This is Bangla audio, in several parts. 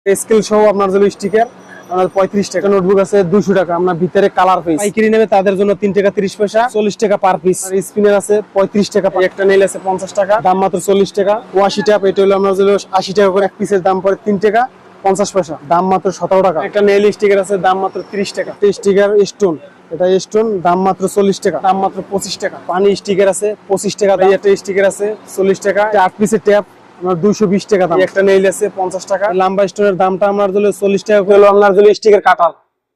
স্কেল সহ আপনার জন্য স্টিকার আপনার 35 টাকা, নোটবুক আছে 200 টাকা, আপনার ভিতরে কালার পেজ পাইকারি নেবে তাদের জন্য 3 টাকা 30 পয়সা, 40 টাকা পার পিস। স্পিনার আছে 35 টাকা, একটা নেল আছে 50 টাকা, দাম মাত্র 40 টাকা। ওয়াশি ট্যাপ এটা হলো আপনার জন্য 80 টাকা করে, এক পিসের দাম পড়ে 3 টাকা 50 পয়সা, দাম মাত্র 17 টাকা। একটা নেল স্টিকার আছে দাম মাত্র 30 টাকা। স্টিকার স্টোন, এটা স্টোন দাম মাত্র 40 টাকা, দাম মাত্র 25 টাকা। পানি স্টিকার আছে 25 টাকা, একটা স্টিকার আছে 40 টাকা। 8 পিসের ট্যাপ আপনার 220 টাকা দাম। একটা নেইল আছে 50 টাকা। লাম্বা স্টোনের দামটা আপনার জন্য 40 টাকা করে, আপনার জন্য স্টিকার কাটাল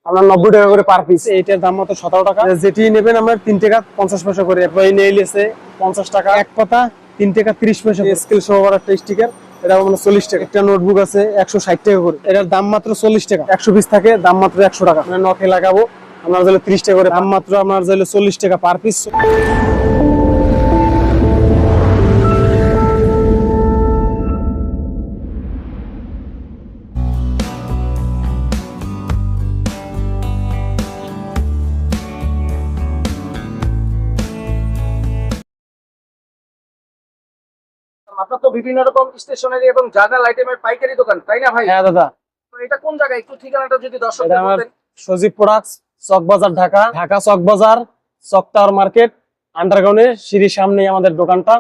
আপনার 90 টাকা করে পার পিস। এইটার দাম মাত্র 17 টাকা। যেটি নেবেন আপনার 3 টাকা 50 পয়সা করে। এরপর এই নেইল আছে 50 টাকা, এক পাতা 3 টাকা 30 পয়সা। স্কেল সহ একটা স্টিকার, এটা মানে 40 টাকা। একটা নোটবুক আছে 160 টাকা করে, এটার দাম মাত্র 40 টাকা। 100 পিস থাকে, দাম মাত্র 100 টাকা। মানে নখে লাগাবো আপনার জন্য 30 টাকা করে, দাম মাত্র আপনার জন্য 40 টাকা পার পিস। আপনার তো বিভিন্ন রকম স্টেশনারি এবং জার্নাল আইটেমের পাইকারি দোকান, তাই না ভাই? হ্যাঁ দাদা, তো এটা কোন জায়গায়, একটু ঠিকানাটা যদি এটা দর্শকদের আমার বলতেন। সজীব প্রোডাক্টস, চক বাজার, ঢাকা। ঢাকা চক বাজার, চক টাওয়ার মার্কেট, আন্ডারগ্রাউন্ডের সিঁড়ির সামনেই আমাদের দোকানটা,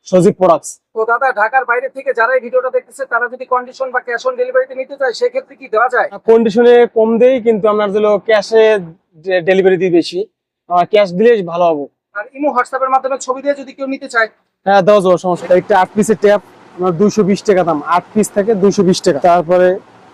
সজীব প্রোডাক্টস। তো দাদা, ঢাকার বাইরে থেকে যারা এই ভিডিওটা দেখতেছে তারা যদি কন্ডিশন বা ক্যাশ অন ডেলিভারিতে নিতে চায় সেক্ষেত্রে কি দেওয়া যায়? কন্ডিশনে কম দেই, কিন্তু আপনার যেন ক্যাশে ডেলিভারি দিই বেশি, ক্যাশ দিলে ভালো হবে। আর ইমো হোয়াটসঅ্যাপের মাধ্যমে ছবি দিয়ে যদি কেউ নিতে চায়? হ্যাঁ দেওয়া যাবে, সমস্যা নেই। একটা 8 পিসের ট্যাপ আপনার 220 টাকা দাম, 8 পিস থাকে 220 টাকা। তারপরে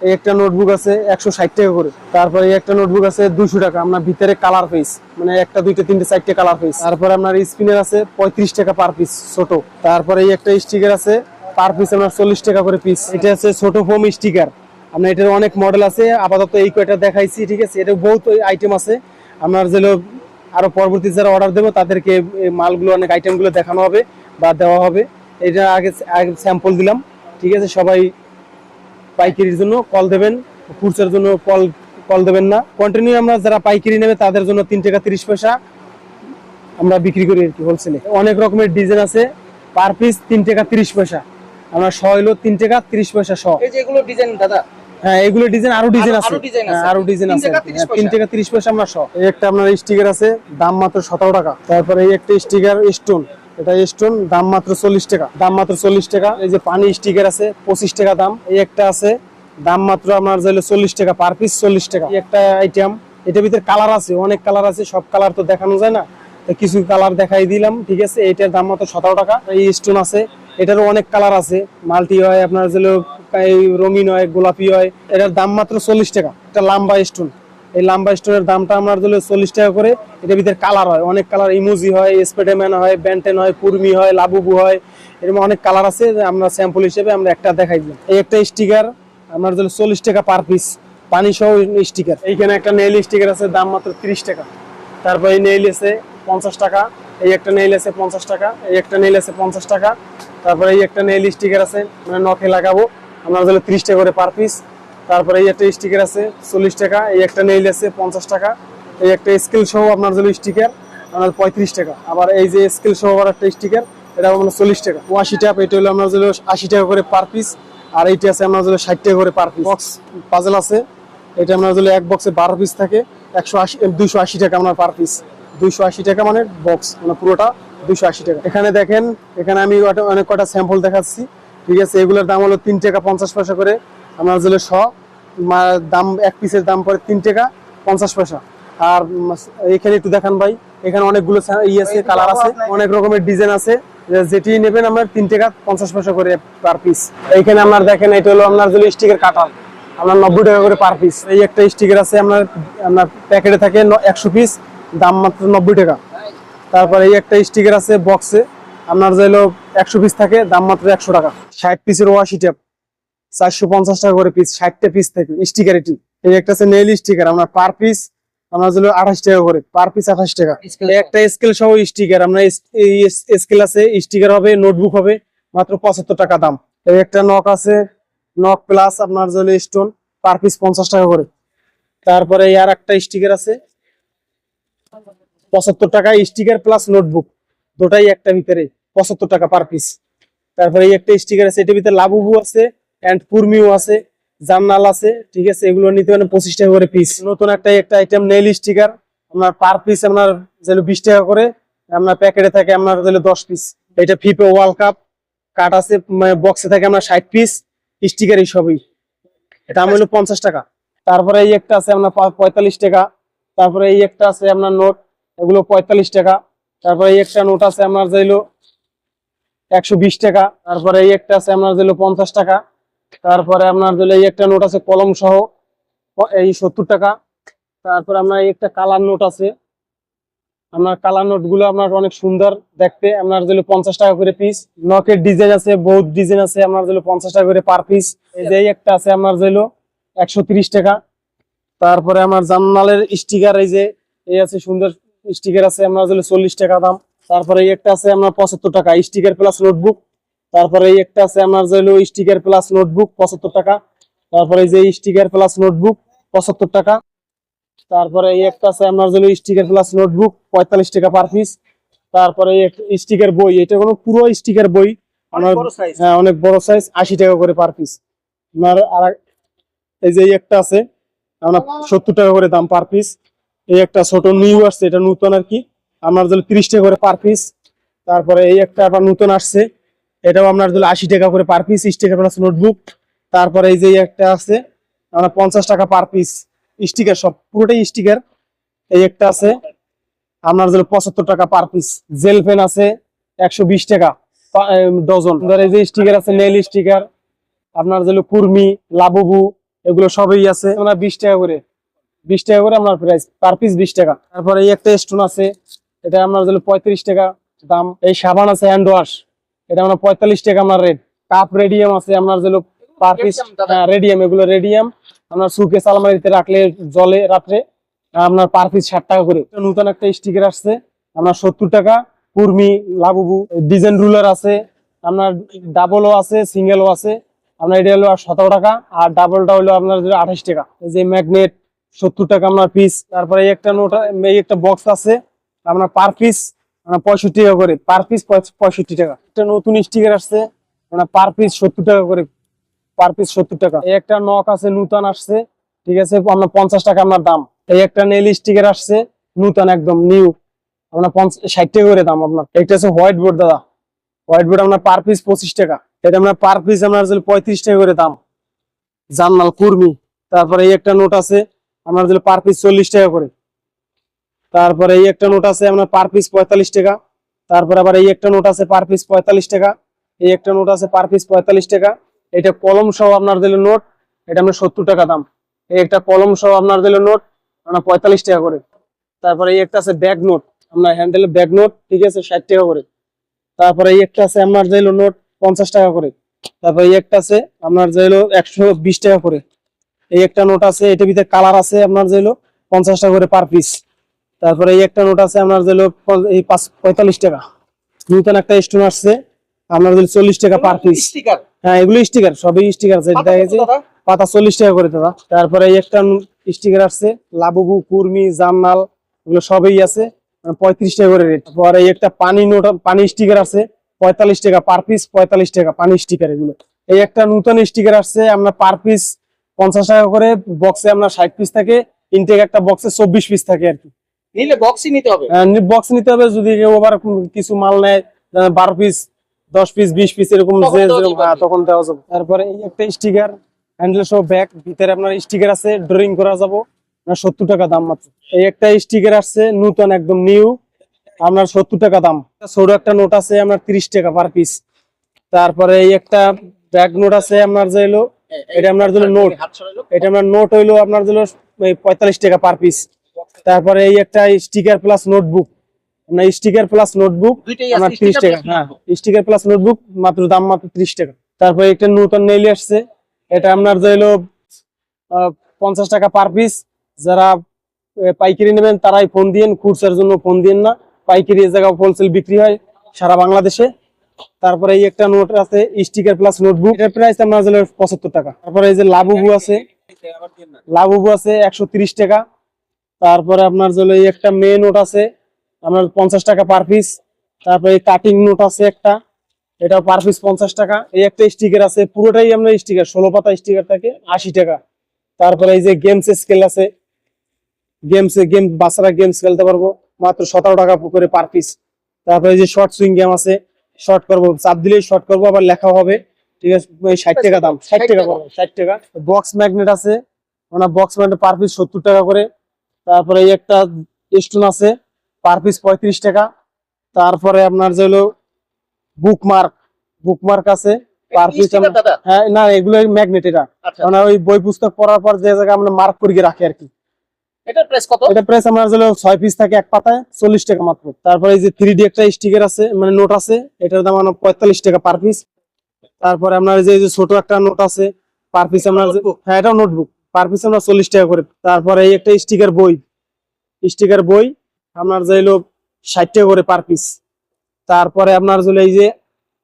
এই একটা নোটবুক আছে 160 টাকা করে। তারপরে এই একটা নোটবুক আছে 200 টাকা, আপনার ভিতরে কালার পেজ, মানে একটা দুইটা তিনটে চারটে কালার পেজ। তারপরে আপনার স্পিনার আছে 35 টাকা পার পিস, ছোট। তারপরে এই একটা স্টিকার আছে পার পিস আপনার 40 টাকা করে পিস। এটা আছে ছোট ফোম স্টিকার, আপনার এটার অনেক মডেল আছে, আপাতত এই কয়টা দেখাইছি, ঠিক আছে। এটা বহুত আইটেম আছে, আপনার যেন আরো পরবর্তী যারা অর্ডার দেবো তাদেরকে এই মালগুলো, অনেক আইটেমগুলো দেখানো হবে বা দেওয়া হবে। এটা আগে স্যাম্পল দিলাম, ঠিক আছে। সবাই পাইকারির জন্য কল দেবেন, খুচরার জন্য কল দেবেন না। কন্টিনিউ আমরা যারা পাইকারি নেবে তাদের জন্য 3 টাকা 30 পয়সা আমরা বিক্রি করি আর কি, হোলসেলে। অনেক রকমের ডিজাইন আছে, পার পিস 3 টাকা 30 পয়সা। আমরা শ হইলো 3 টাকা 30 পয়সা শ। এই যে এগুলো ডিজাইন দাদা, হ্যাঁ এগুলো ডিজাইন, আরো ডিজাইন আছে, আরো ডিজাইন 3 আছে। টাকা 30 3 টাকা 30 পয়সা আমরা শ। এই একটা আপনার স্টিকার আছে, দাম মাত্র 17 টাকা। তারপরে এই একটা স্টিকার স্টোন, এটা স্টোন, দাম মাত্র 40 টাকা, দাম মাত্র 40 টাকা। এই যে পানি স্টিকার আছে 25 টাকা দাম। এই একটা আছে, দাম মাত্র আপনার যাইলে 40 টাকা পার পিস, 40 টাকা। এই একটা আইটেম, এটার ভিতরে কালার আছে, অনেক কালার আছে, সব কালার তো দেখানো যায় না, তো কিছু কালার দেখাই দিলাম, ঠিক আছে। এটার দাম মাত্র 17 টাকা। এই স্টোন আছে, এটারও অনেক কালার আছে, মাল্টি হয়, আপনার যেন রঙিন হয়, গোলাপি হয়। এটার দাম মাত্র 40 টাকা। একটা লাম্বা স্টোন, এই লাম্বা স্টোনের দামটা আপনার দিলে 40 টাকা করে। এটার ভিতরে কালার হয়, অনেক কালার, ইমোজি হয়, স্পাইডারম্যান হয়, ব্যান্টেন হয়, কুর্মি হয়, লাবুবু হয়, এরকম অনেক কালার আছে। আমরা স্যাম্পল হিসেবে আমরা একটা দেখাই দিলাম। এই একটা স্টিকার আপনার দিলে 40 টাকা পার পিস, পানি সহ স্টিকার। এইখানে একটা নেইল স্টিকার আছে, দাম মাত্র 30 টাকা। তারপর এই নেইল আছে 50 টাকা। এই একটা নেইল আছে 50 টাকা। এই একটা নেইল আছে 50 টাকা। তারপরে এই একটা নেইল স্টিকার আছে, মানে নখে লাগাবো, আপনার জন্য 30 টাকা করে পার পিস। তারপরে এই একটা স্টিকার আছে 40 টাকা। এই একটা নেইল আছে 50 টাকা। এই একটা স্কেল সহ আপনার জন্য স্টিকার আপনার 35 টাকা। আবার এই যে স্কেল সহ একটা স্টিকার, এটা আপনার 40 টাকা। ওয়াশি ট্যাপ, এটা হলো আপনার জন্য 80 টাকা করে পার পিস। আর এইটা আছে আপনার জন্য 60 টাকা করে পার পিস। বক্স পাজেল আছে, এটা আপনার জন্য এক বক্সে 12 পিস থাকে, 280 টাকা আপনার পার পিস। 280 টাকা মানে বক্স, মানে পুরোটা 280 টাকা। এখানে দেখেন, এখানে আমি অনেক কটা স্যাম্পল দেখাচ্ছি, ঠিক আছে। এগুলোর দাম হলো 3 টাকা 50 পয়সা করে। আপনার জন্য দাম, এক পিসের দাম পড়ে 3 টাকা 50 পয়সা। আর এখানে একটু দেখান ভাই, এখানে অনেকগুলো আছে, কালার আছে, অনেক রকমের ডিজাইন আছে। যেটি নেবেন আপনার 3 টাকা 50 পয়সা করে পার পিস। এইখানে আপনার দেখেন, এটা হলো আপনার জন্য স্টিকার কাটাল, আপনার 90 টাকা করে পার পিস। এই একটা স্টিকার আছে আপনার প্যাকেটে থাকে 100 পিস, দাম মাত্র 90 টাকা। তারপর এই একটা স্টিকার আছে বক্সে, আপনার যাইলো 100 পিস থাকে, দাম মাত্র 100 টাকা। 60 পিসের ওয়াশি ট্যাপ 450 টাকা করে পিস, 60টা পিস থাকে স্টিকার। এটি এই একটা আছে নেইল স্টিকার, আপনার পার পিস আপনার যাইলো 28 টাকা করে, পার পিস 28 টাকা। এই একটা স্কেল সহ স্টিকার, আপনার স্কেল আছে, স্টিকার হবে, নোটবুক হবে, মাত্র 75 টাকা দাম। এই একটা নক আছে, নক প্লাস আপনার যাইলো স্টোন, পার পিস 50 টাকা করে। তারপরে আর একটা স্টিকার আছে 75 টাকা, স্টিকার প্লাস নোটবুক দুটাই একটা ভিতরে 75 টাকা পার পিস। তারপরে এই একটা স্টিকার আছে, এটার ভিতরে লাবুবু আছে এন্ড কুর্মিও আছে, জার্নাল আছে, ঠিক আছে, এগুলো নিতে পারেন 25 টাকা করে পিস। নতুন একটা আইটেম নেইল স্টিকার, আপনার পার পিস আপনার 20 টাকা করে, আপনার প্যাকেটে থাকে আপনার 10 পিস। এটা ফিফা ওয়ার্ল্ড কাপ কার্ড আছে, বক্সে থাকে আপনার 60 পিস স্টিকার, এই সবই। এটা দাম হলো 50 টাকা। তারপরে এই একটা আছে আপনার 45 টাকা। তারপরে এই একটা আছে আপনার নোট, এগুলো 45 টাকা। তারপরে এই একটা নোট আছে আপনার 120 টাকা। তারপরে এই একটা আছে আপনার 50 টাকা। তারপরে আপনার এই একটা নোট আছে কলম সহ, এই 70 টাকা। তারপরে আপনার এই একটা কালার নোট আছে, আপনার কালার নোট গুলো আপনার অনেক সুন্দর দেখতে, আপনার 50 টাকা করে পিস। নকের ডিজাইন আছে, বহুত ডিজাইন আছে, আপনার 50 টাকা করে পার পিস। এই যে একটা আছে আপনার 130 টাকা। তারপরে আমার জার্নালের স্টিকার, এই আছে সুন্দর স্টিকার আছে, আপনার 40 টাকা দাম। তারপরে এই একটা আছে আপনার 75 টাকা স্টিকার প্লাস নোটবুক। তারপরে এই একটা আছে আপনার স্টিকার প্লাস নোটবুক 75 টাকা। তারপরে এই যে স্টিকার প্লাস নোটবুক 75 টাকা। তারপরে এই একটা আছে আপনার স্টিকার প্লাস নোটবুক 45 টাকা পার পিস। তারপরে স্টিকার বই, এটা কোনো পুরো স্টিকার বই, হ্যাঁ অনেক বড় সাইজ, 80 টাকা করে পার পিস। আপনার আর এই যে একটা আছে আপনার 70 টাকা করে দাম পার পিস। এই একটা ছোট নিউ আসছে, এটা নতুন আর কি, আপনার 30 টাকা করে পার পিস। তারপরে এই একটা আবার নতুন আসছে, এটাও আপনার 80 টাকা করে per piece sticker plus notebook. তারপরে এই যে একটা আছে আপনার 50 টাকা পার পিস স্টিকার, সব পুরোটাই স্টিকার। এই একটা আছে আপনার 75 টাকা পার পিস। জেল পেন আছে 120 টাকা ডজন। এই যে স্টিকার আছে নেইল স্টিকার, আপনার কুর্মি, লাবুবু, এগুলো সবই আছে আপনার 20 টাকা করে। 20 টাকা করে আপনার প্রাইস, পার পিস 20 টাকা। তারপরে এই একটা স্টোন আছে, এটা আপনার 35 টাকা দাম। এই সাবান আছে হ্যান্ড ওয়াশ, এটা আপনার 45 টাকা আপনার রেট। কাপ রেডিয়াম আছে আপনার পার পিস, রেডিয়াম, এগুলো রেডিয়াম আপনার সুকেস আলমারিতে রাখলে জলে রাত্রে, আপনার পার পিস 60 টাকা করে। নতুন একটা স্টিকার আসছে আপনার 70 টাকা। কুর্মি, লাবুবু, ডিজাইন রুলার আছে আপনার, ডাবলও আছে সিঙ্গেলও আছে। আপনার এটা হলো 17 টাকা, আর ডাবলটা হলো আপনার 28 টাকা। এই যে ম্যাগনেট 70 টাকা আপনার পিস। তারপরে এই একটা নোট, এই একটা বক্স আছে আপনার পার পিস 65 টাকা করে, পার পিস 65 টাকা। একটা নতুন স্টিকার আসছে আপনার পার পিস 70 টাকা করে, পার পিস 70 টাকা। এই একটা নক আছে নতুন আসছে, ঠিক আছে, আপনার 50 টাকা আপনার দাম। এই একটা নেল স্টিকার আসছে নতুন একদম নিউ, আপনার 60 টাকা করে দাম আপনার। একটা আছে হোয়াইট বোর্ড দাদা, হোয়াইট বোর্ড আপনার পার পিস 25 টাকা। এটা আপনার পার পিস আপনার 35 টাকা করে দাম। জার্নাল কুর্মি। তারপরে এই একটা নোট আছে আপনার পার পিস 40 টাকা করে। তারপরে এই একটা নোট আছে আপনার পার পিস 45 টাকা। তারপরে আবার এই একটা নোট আছে পার পিস 45 টাকা। এই একটা নোট আছে পার পিস 45 টাকা। এটা কলম সহ আপনার নোট, এটা আপনার 70 টাকা দাম। এই একটা কলম সহ আপনার নোট আপনার 45 টাকা করে। তারপরে এই একটা আছে ব্যাগ নোট, আপনার হ্যান্ডেল ব্যাগ নোট, ঠিক আছে, 60 টাকা করে। তারপরে এই একটা আছে আপনার নোট 50 টাকা করে। তারপরে এই একটা আছে আপনার 120 টাকা করে। এই একটা নোট আছে, এটার ভিতরে কালার আছে আপনার 50 টাকা করে পার পিস। তারপরে এই একটা নোট আছে আপনার এই 45 টাকা। নতুন একটা স্টোন আসছে আপনার 40 টাকা পার পিস। হ্যাঁ এগুলো স্টিকার, সবই স্টিকার আছে, দেখা গেছে পাতা 40 টাকা করে দাদা। তারপরে এই একটা স্টিকার আসছে লাবুবু, কুর্মি, জার্নাল, এগুলো সবই আছে 35 টাকা করে রেট। পরে এই একটা পানি নোট, পানি স্টিকার আছে 45 টাকা পার পিস, 45 টাকা পানি স্টিকার এগুলো। এই একটা নতুন স্টিকার আসছে আপনার পার পিস 50 টাকা করে, বক্সে আপনার 60 পিস থাকে, ইনটেক একটা বক্সে 24 পিস থাকে আর কি। নিলে বক্সই নিতে হবে, বক্স নিতে হবে। যদি কেউ আবার কিছু মাল নেয় 12 পিস, 10 পিস, 20 পিস এরকম তখন দেওয়া যাবে। তারপরে এই একটা স্টিকার হ্যান্ডেল সহ ব্যাগ, ভিতরে আপনার স্টিকার আছে, ড্রয়িং করা যাবো, 70 টাকা দাম মাত্র। এই একটা স্টিকার আসছে নতুন একদম নিউ, আপনার 70 টাকা দাম। ছোট একটা নোট আছে আপনার 30 টাকা পার পিস। তারপরে এই একটা ব্যাগ নোট আছে আপনার এটা আপনার নোট, এটা আপনার নোট হইলো আপনার 45 টাকা পার পিস। তারপরে এই একটা স্টিকার প্লাস নোটবুক, আপনার স্টিকার প্লাস নোটবুক আপনার 30 টাকা। হ্যাঁ স্টিকার প্লাস নোটবুক মাত্র দাম মাত্র 30 টাকা। তারপরে একটা নতুন নেইল আসছে, এটা আপনার 50 টাকা পার পিস। যারা পাইকারি নেবেন তারাই ফোন দিন, খুচরার জন্য ফোন দিন না, পাইকারি এই জায়গায় হোলসেল বিক্রি হয় সারা বাংলাদেশে। তারপরে এই একটা নোট আছে স্টিকার প্লাস নোটবুক, এটার প্রাইস আপনার 75 টাকা। তারপরে এই যে লাবুবু আছে, লাবুবু আছে 130 টাকা। তারপরে আপনার এই একটা মেয়ে নোট আছে আপনার 50 টাকা পার পিস। তারপরে কাটিং নোট আছে একটা, এটা পার পিস 50 টাকা। এই একটা স্টিকার আছে, পুরোটাই আপনার স্টিকার, 16 পাতা স্টিকার থাকে, 80 টাকা। তারপরে এই যে গেমস স্কেল আছে, গেম বাচ্চারা গেমস খেলতে পারবো, মাত্র 17 টাকা করে পার পিস। তারপরে এই যে শর্ট সুইং গেম আছে, শর্ট করবো, চাপ দিলেই শর্ট করবো, আবার লেখা হবে, ঠিক আছে, 60 টাকা দাম, 60 টাকা পড়বে, 60 টাকা। বক্স ম্যাগনেট আছে, মানে বক্স ম্যাগনেট পার পিস 70 টাকা করে। তারপরে এই একটা স্টোন আছে, পার পিস 35 টাকা। তারপরে আপনার যে হলো বুকমার্ক আছে, পার পিস, স্টিকার দাদা? হ্যাঁ না, এগুলো ম্যাগনেট, এটা আচ্ছা, মানে ওই বই পুস্তক পড়ার পর যে জায়গায় আমরা মার্ক করিয়ে রাখি আর কি। এটার প্রাইস কত? এটা প্রাইস আমার হলো 6 পিস থাকে এক পাতায়, 40 টাকা মাত্র। তারপরে এই যে 3D একটা স্টিকার আছে, মানে নোট আছে, এটার দাম 45 টাকা পার পিস। তারপরে আপনার এই যে ছোট একটা নোট আছে, পার পিস আপনার হ্যাঁ এটাও নোটবুক, পার পিস আমরা 40 টাকা করে। তারপরে এই একটা স্টিকার বই আপনার যে হলো 60 টাকা করে পার পিস। তারপরে আপনার হলো এই যে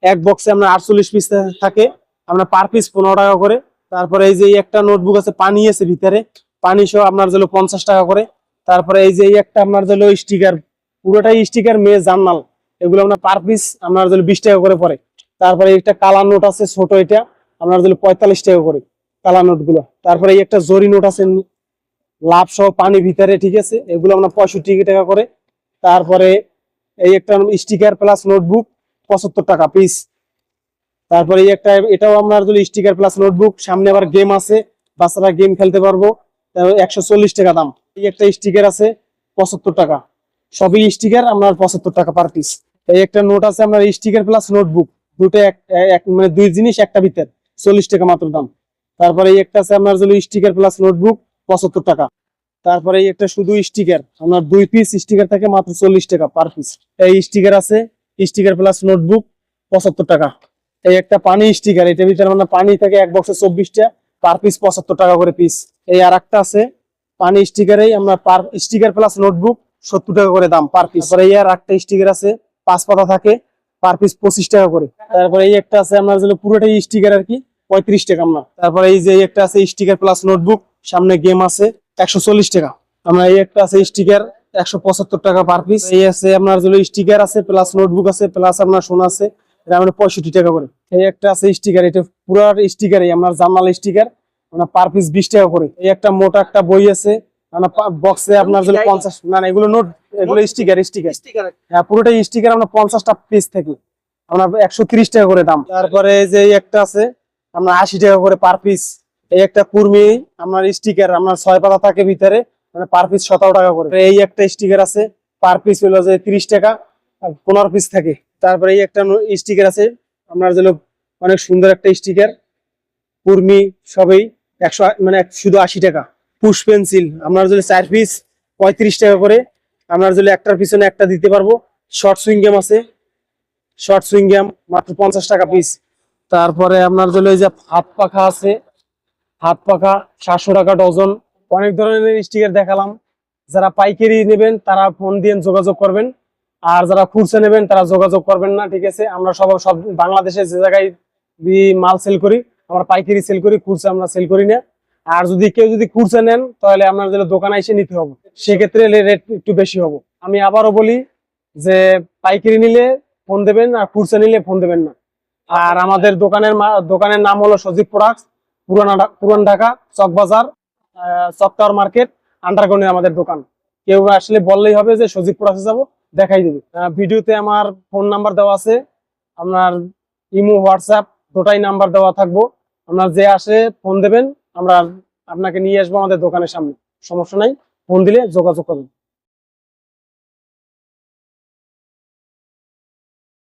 এক বক্সে আপনার 48 পিস থাকে, আপনার পার পিস 15 টাকা করে। তারপরে এই যে এই একটা নোটবুক আছে, পানি আছে ভিতরে, পানি সহ আপনার হলো 50 টাকা করে। তারপরে এই যে এই একটা আপনার হলো স্টিকার, পুরোটাই স্টিকার, মেয়ে জার্নাল, এগুলো আপনার পার পিস আপনার হলো 20 টাকা করে পড়ে। তারপরে একটা কালার নোট আছে ছোট, এটা আপনার হলো 45 টাকা করে কালার নোট গুলো। তারপরে এই একটা জরি নোট আছে, লাভ সহ পানি ভিতরে, ঠিক আছে, এগুলো আপনার 65 টাকা করে। তারপরে এই একটা স্টিকার প্লাস নোটবুক 75 টাকা পিস। তারপরে এই একটা, এটাও আপনার যদি স্টিকার প্লাস নোটবুক, সামনে আবার গেম আছে, বাচ্চারা গেম খেলতে পারবো, 140 টাকা দাম। এই একটা স্টিকার আছে 75 টাকা, সবই স্টিকার আপনার 75 টাকা পার পিস। এই একটা নোট আছে আপনার স্টিকার প্লাস নোটবুক, দুটো মানে দুই জিনিস একটা ভিতর, 40 টাকা মাত্র দাম। তারপরে এই একটা আছে আপনার যদি স্টিকার প্লাস নোটবুক 75 টাকা। তারপরে এই একটা শুধু স্টিকার, আপনার 2 পিস স্টিকার থাকে, মাত্র 40 টাকা পার পিস। এই স্টিকার আছে, স্টিকার প্লাস নোটবুক 75 টাকা। এই একটা পানি স্টিকার, এটার ভিতরে মানে পানি থাকে, এক বক্সে 24টা, পার পিস 75 টাকা করে পিস। এই আর একটা আছে পানি স্টিকারেই আমরা পার স্টিকার প্লাস নোটবুক 70 টাকা করে দাম পার পিস। তারপরে এই আর একটা স্টিকার আছে, 5 পাতা থাকে, পার পিস 25 টাকা করে। তারপরে এই একটা আছে আপনার হলো পুরোটাই স্টিকার আর কি, 35 টাকা আমরা। তারপরে এই যে একটা আছে স্টিকার প্লাস নোটবুক, সামনে গেম আছে, 140 টাকা। আমরা এই একটা আছে স্টিকার, 175 টাকা পার পিস। এই আছে আপনার হলো স্টিকার আছে প্লাস নোটবুক আছে প্লাস আপনার সোনা আছে, এটা আমরা 65 টাকা করে। এই একটা আছে স্টিকার, এটা পুরো স্টিকারই আপনার জার্নাল স্টিকার, মানে পার পিস 20 টাকা করে। এই একটা মোটা একটা বই আছে, মানে বক্সে আপনার হলো 50, না না এগুলো নোট, এগুলো স্টিকার। স্টিকার হ্যাঁ পুরোটাই স্টিকার, আমরা 50টা পিস থেকে আমরা 130 টাকা করে দাম। তারপরে এই যে এই একটা আছে আপনার 80 টাকা করে পার পিস। এই একটা কুর্মি আপনার স্টিকার, আপনার 6 পাতা থাকে ভিতরে, মানে পার পিস 17 টাকা করে। এই একটা স্টিকার আছে, পার পিস হলো যে 30 টাকা, আর 15 পিস থাকে। তারপরে এই একটা স্টিকার আছে আপনার যেন অনেক সুন্দর একটা স্টিকার, কুর্মি সবই 100, মানে শুধু 80 টাকা। পুশ পেন্সিল আপনার যদি 4 পিস 35 টাকা করে, আপনার যদি একটার পিছনে একটা দিতে পারবো। শর্ট সুইং গেম আছে, শর্ট সুইং গেম মাত্র 50 টাকা পিস। তারপরে আপনার যদি এই যে হাত পাখা আছে, হাত পাখা 700 টাকা ডজন। অনেক ধরনের স্টিকার দেখালাম, যারা পাইকারি নেবেন তারা ফোন দিয়ে যোগাযোগ করবেন, আর যারা খুচরা নেবেন তারা যোগাযোগ করবেন না, ঠিক আছে। আমরা সব বাংলাদেশে যে জায়গায় মাল সেল করি, আমরা পাইকারি সেল করি, খুচরা আমরা সেল করি না। আর যদি কেউ খুচরা নেন, তাহলে আপনার দোকানে এসে নিতে হবে, সেক্ষেত্রে রেট একটু বেশি হবে। আমি আবারও বলি যে পাইকারি নিলে ফোন দেবেন, আর খুচরা নিলে ফোন দেবেন না। আর আমাদের দোকানের নাম হলো সজীব প্রোডাক্টস, পুরান ঢাকা চক বাজার, চকটাওয়ার মার্কেট, আন্ডারগ্রাউন্ডে আমাদের দোকান। কেউ আসলে বললেই হবে যে সজীব প্রোডাক্টসে যাবো, দেখাই দিবে। ভিডিওতে আমার ফোন নাম্বার দেওয়া আছে, আপনার ইমো হোয়াটসঅ্যাপ দুটাই নাম্বার দেওয়া থাকবো। আপনার যে আসে ফোন দেবেন, আমরা আপনাকে নিয়ে আসবো আমাদের দোকানের সামনে, সমস্যা নাই, ফোন দিলে যোগাযোগ করবেন।